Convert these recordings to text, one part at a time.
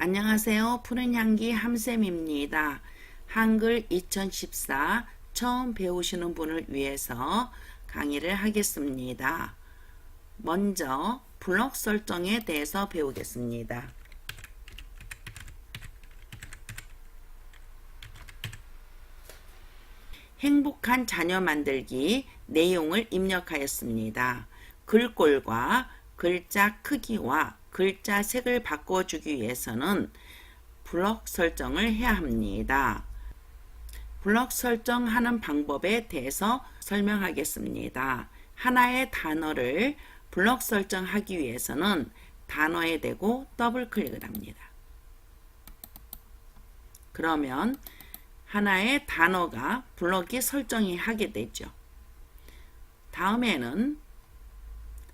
안녕하세요. 푸른 향기 함쌤입니다. 한글 2014 처음 배우시는 분을 위해서 강의를 하겠습니다. 먼저 블록 설정에 대해서 배우겠습니다. 행복한 자녀 만들기 내용을 입력하였습니다. 글꼴과 글자 크기와 글자 색을 바꿔주기 위해서는 블록 설정을 해야 합니다. 블록 설정하는 방법에 대해서 설명하겠습니다. 하나의 단어를 블록 설정하기 위해서는 단어에 대고 더블 클릭을 합니다. 그러면 하나의 단어가 블록이 설정이 하게 되죠. 다음에는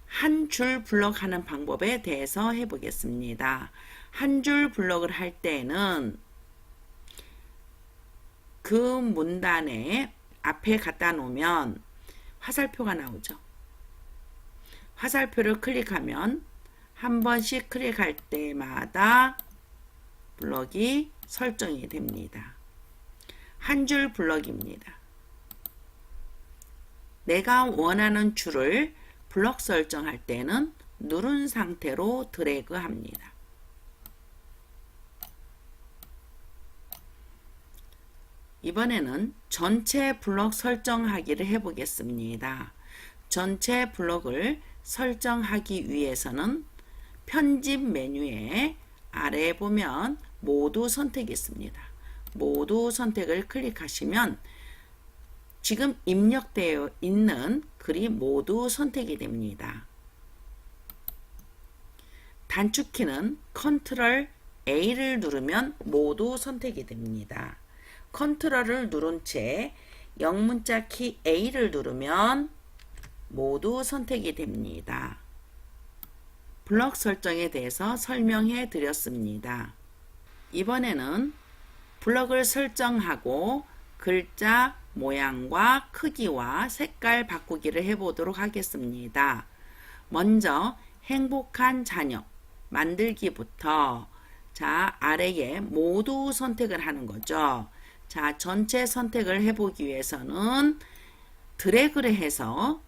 한 줄 블록하는 방법에 대해서 해보겠습니다. 한 줄 블록을 할 때는 그 문단에 앞에 갖다 놓으면 화살표가 나오죠. 화살표를 클릭하면 한 번씩 클릭할 때마다 블록이 설정이 됩니다. 한 줄 블록입니다. 내가 원하는 줄을 블록 설정할 때는 누른 상태로 드래그 합니다. 이번에는 전체 블록 설정하기를 해보겠습니다. 전체 블록을 설정하기 위해서는 편집 메뉴에 아래에 보면 모두 선택이 있습니다. 모두 선택을 클릭하시면 지금 입력되어 있는 글이 모두 선택이 됩니다. 단축키는 컨트롤 A를 누르면 모두 선택이 됩니다. 컨트롤을 누른 채 영문자 키 A를 누르면 모두 선택이 됩니다. 블록 설정에 대해서 설명해 드렸습니다. 이번에는 블록을 설정하고 글자 모양과 크기와 색깔 바꾸기를 해보도록 하겠습니다. 먼저 행복한 자녀 만들기부터 아래에 모두 선택을 하는 거죠. 전체 선택을 해보기 위해서는 드래그를 해서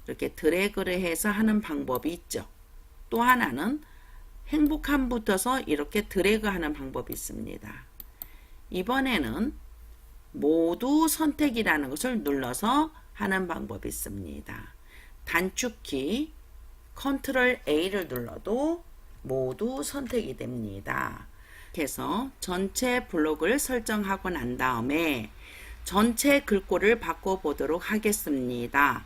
이렇게 드래그를 해서 하는 방법이 있죠. 또 하나는 행복한 붙어서 이렇게 드래그 하는 방법이 있습니다. 이번에는 모두 선택이라는 것을 눌러서 하는 방법이 있습니다. 단축키 컨트롤 A를 눌러도 모두 선택이 됩니다. 그래서 전체 블록을 설정하고 난 다음에 전체 글꼴을 바꿔보도록 하겠습니다.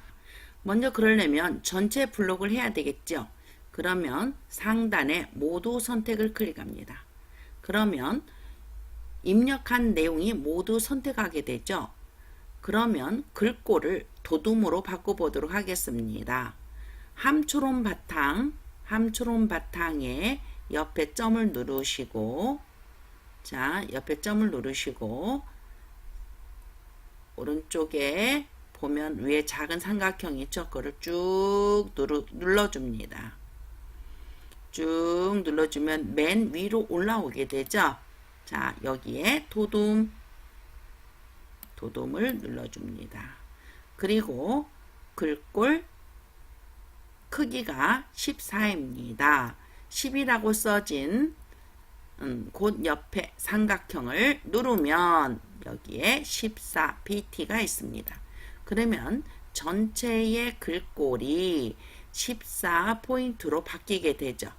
먼저 그러려면 전체 블록을 해야 되겠죠. 그러면 상단에 모두 선택을 클릭합니다. 그러면 입력한 내용이 모두 선택하게 되죠. 그러면 글꼴을 도둠으로 바꿔보도록 하겠습니다. 함초롬 바탕에 옆에 점을 누르시고 옆에 점을 누르시고 오른쪽에 보면 위에 작은 삼각형이 있죠. 그거를 쭉 눌러줍니다. 쭉 눌러주면 맨 위로 올라오게 되죠. 여기에 도둠을 눌러줍니다. 그리고 글꼴 크기가 14입니다. 10이라고 써진 곧 옆에 삼각형을 누르면 여기에 14pt가 있습니다. 그러면 전체의 글꼴이 14포인트로 바뀌게 되죠.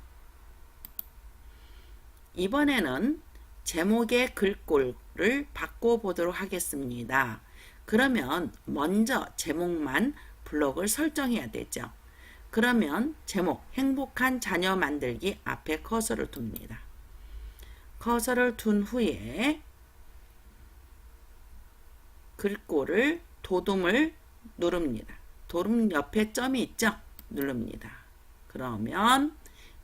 이번에는 제목의 글꼴을 바꿔보도록 하겠습니다. 그러면 먼저 제목만 블록을 설정해야 되죠. 그러면 제목 행복한 자녀 만들기 앞에 커서를 둡니다. 커서를 둔 후에 글꼴을 도둠을 누릅니다. 도둠 옆에 점이 있죠? 누릅니다. 그러면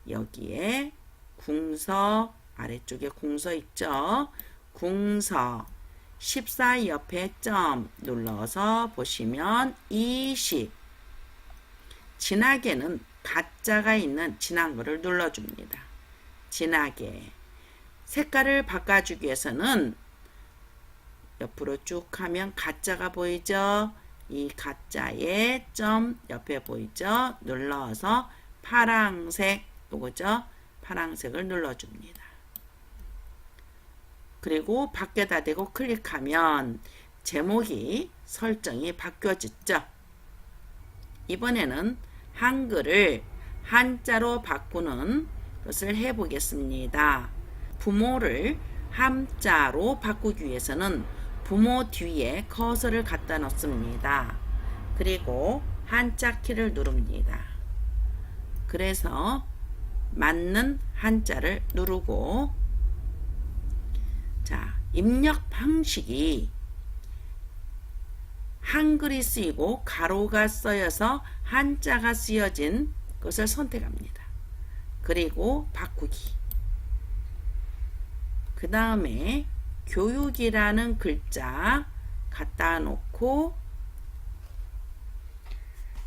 여기에 궁서 아래쪽에 궁서 있죠? 궁서 14 옆에 점 눌러서 보시면 20 진하게는 가짜가 있는 진한 거를 눌러줍니다. 진하게 색깔을 바꿔주기 위해서는 옆으로 쭉 하면 가짜가 보이죠? 이 가짜의 점 옆에 보이죠? 눌러서 파랑색, 요거죠? 파랑색을 눌러줍니다. 그리고 밖에다 대고 클릭하면 제목이 설정이 바뀌어졌죠? 이번에는 한글을 한자로 바꾸는 것을 해보겠습니다. 부모를 함자로 바꾸기 위해서는 부모 뒤에 커서를 갖다 놓습니다. 그리고 한자 키를 누릅니다. 그래서 맞는 한자를 누르고, 자, 입력 방식이 한글이 쓰이고 가로가 쓰여서 한자가 쓰여진 것을 선택합니다. 그리고 바꾸기. 그 다음에 교육이라는 글자 갖다 놓고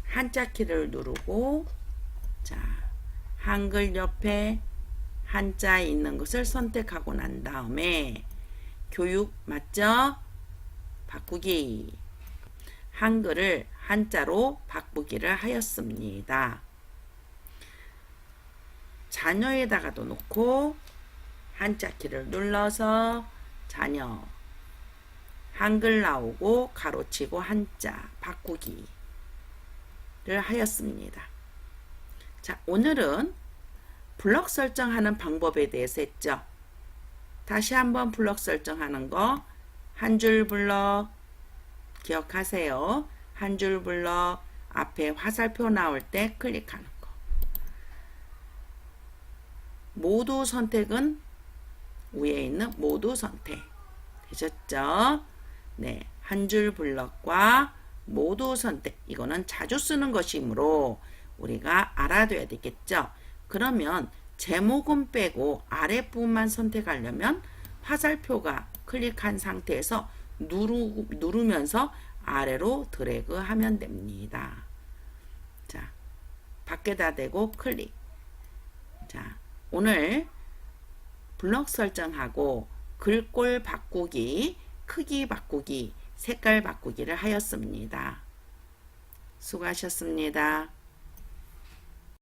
한자 키를 누르고, 자, 한글 옆에 한자 있는 것을 선택하고 난 다음에 교육 맞죠? 바꾸기. 한글을 한자로 바꾸기를 하였습니다. 자녀에다가도 놓고 한자 키를 눌러서 자녀 한글 나오고 가로치고 한자 바꾸기를 하였습니다. 자, 오늘은 블럭 설정하는 방법에 대해서 했죠. 다시 한번 블럭 설정하는 거, 한 줄 블럭 기억하세요. 한 줄 블럭 앞에 화살표 나올 때 클릭하는 거. 모두 선택은 위에 있는 모두 선택 되셨죠? 네, 한 줄 블럭과 모두 선택, 이거는 자주 쓰는 것이므로 우리가 알아둬야 되겠죠? 그러면 제목은 빼고 아랫부분만 선택하려면 화살표가 클릭한 상태에서 누르면서 아래로 드래그 하면 됩니다. 자, 밖에다 대고 클릭. 자, 오늘 블럭 설정하고 글꼴 바꾸기, 크기 바꾸기, 색깔 바꾸기를 하였습니다. 수고하셨습니다.